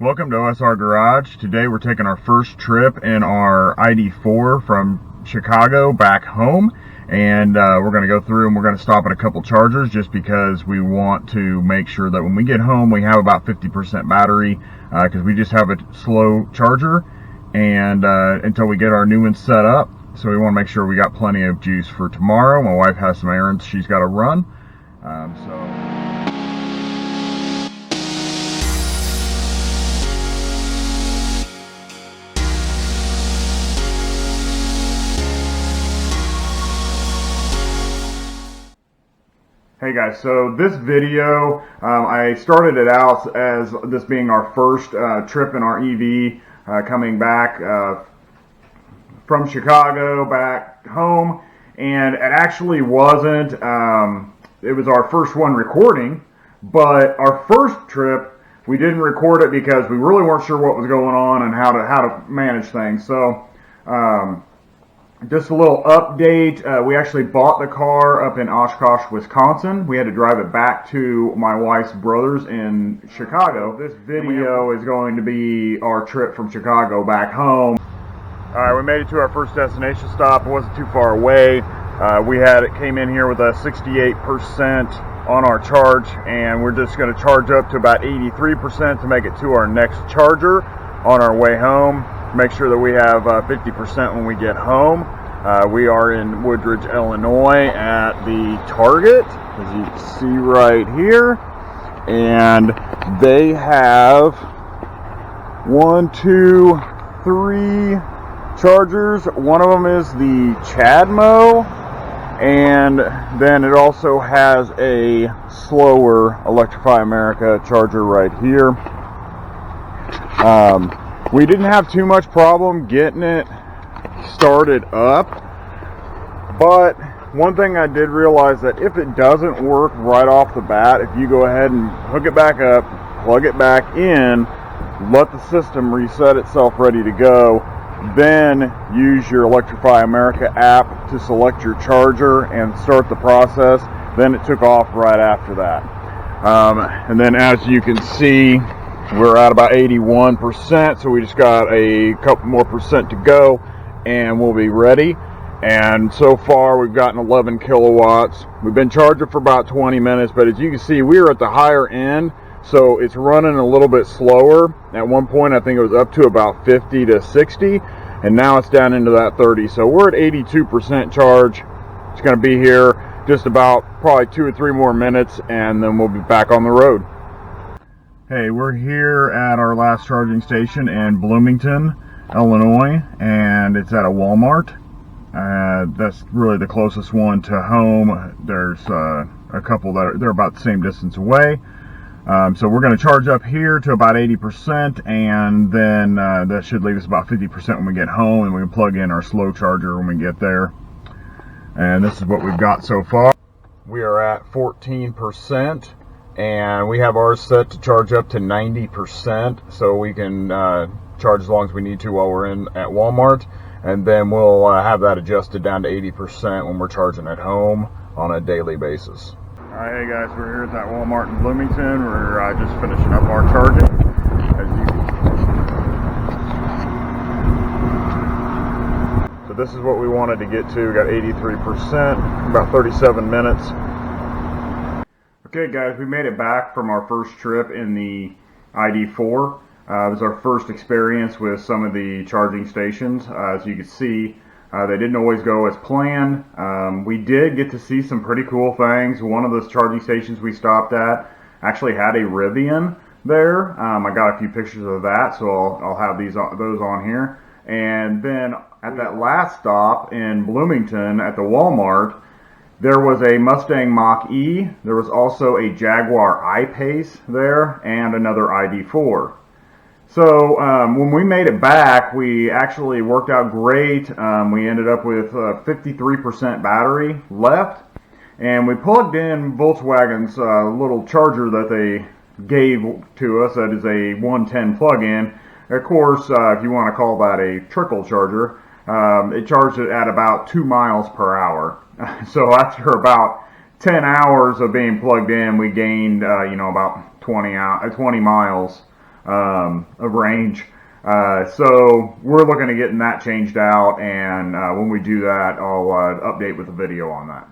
Welcome to OSR Garage. Today we're taking our first trip in our ID.4 from Chicago back home, and we're going to go through and we're going to stop at a couple chargers just because we want to make sure that when we get home we have about 50% battery, because we just have a slow charger and until we get our new one set up. So we want to make sure we got plenty of juice for tomorrow. My wife has some errands she's got to run, Hey guys, so this video, I started it out as this being our first trip in our EV, coming back from Chicago back home, and it actually wasn't, it was our first one recording, but our first trip, we didn't record it because we really weren't sure what was going on and how to manage things. So, just a little update. We actually bought the car up in Oshkosh, Wisconsin. We had to drive it back to my wife's brother's in Chicago. This video is going to be our trip from Chicago back home. Alright, we made it to our first destination stop. It wasn't too far away. It came in here with a 68% on our charge, and we're just going to charge up to about 83% to make it to our next charger on our way home. Make sure that we have 50% when we get home. We are in Woodridge, Illinois at the Target, as you can see right here. And they have 1, 2, 3 chargers. One of them is the CHAdeMO, and then it also has a slower Electrify America charger right here. We didn't have too much problem getting it started up, but one thing I did realize that if it doesn't work right off the bat, if you go ahead and hook it back up, plug it back in, let the system reset itself ready to go, then use your Electrify America app to select your charger and start the process, then it took off right after that. And then as you can see, we're at about 81%, so we just got a couple more percent to go and we'll be ready. And so far we've gotten 11 kilowatts. We've been charging for about 20 minutes, but as you can see, we are at the higher end, so it's running a little bit slower. At one point I think it was up to about 50 to 60, and now it's down into that 30. So we're at 82% charge. It's going to be here just about probably 2 or 3 more minutes, and then we'll be back on the road. Hey, we're here at our last charging station in Bloomington, Illinois, and it's at a Walmart. That's really the closest one to home. There's a couple that they're about the same distance away. So we're going to charge up here to about 80%, and then that should leave us about 50% when we get home, and we can plug in our slow charger when we get there. And this is what we've got so far. We are at 14%. And we have ours set to charge up to 90%, so we can charge as long as we need to while we're in at Walmart, and then we'll have that adjusted down to 80% when we're charging at home on a daily basis. Alright, hey guys, we're here at that Walmart in Bloomington. We're just finishing up our charging. So this is what we wanted to get to. We got 83%, about 37 minutes. Okay guys, we made it back from our first trip in the ID.4. It was our first experience with some of the charging stations. As you can see, they didn't always go as planned. We did get to see some pretty cool things. One of those charging stations we stopped at actually had a Rivian there. I got a few pictures of that, so I'll have those on here. And then at that last stop in Bloomington at the Walmart, there was a Mustang Mach-E, there was also a Jaguar I-Pace there, and another ID.4. So when we made it back, we actually worked out great. We ended up with 53% battery left, and we plugged in Volkswagen's little charger that they gave to us. That is a 110 plug-in. Of course, if you want to call that a trickle charger, it charged it at about 2 miles per hour. So after about 10 hours of being plugged in, we gained, about 20 miles of range. So we're looking at getting that changed out, and when we do that, I'll update with a video on that.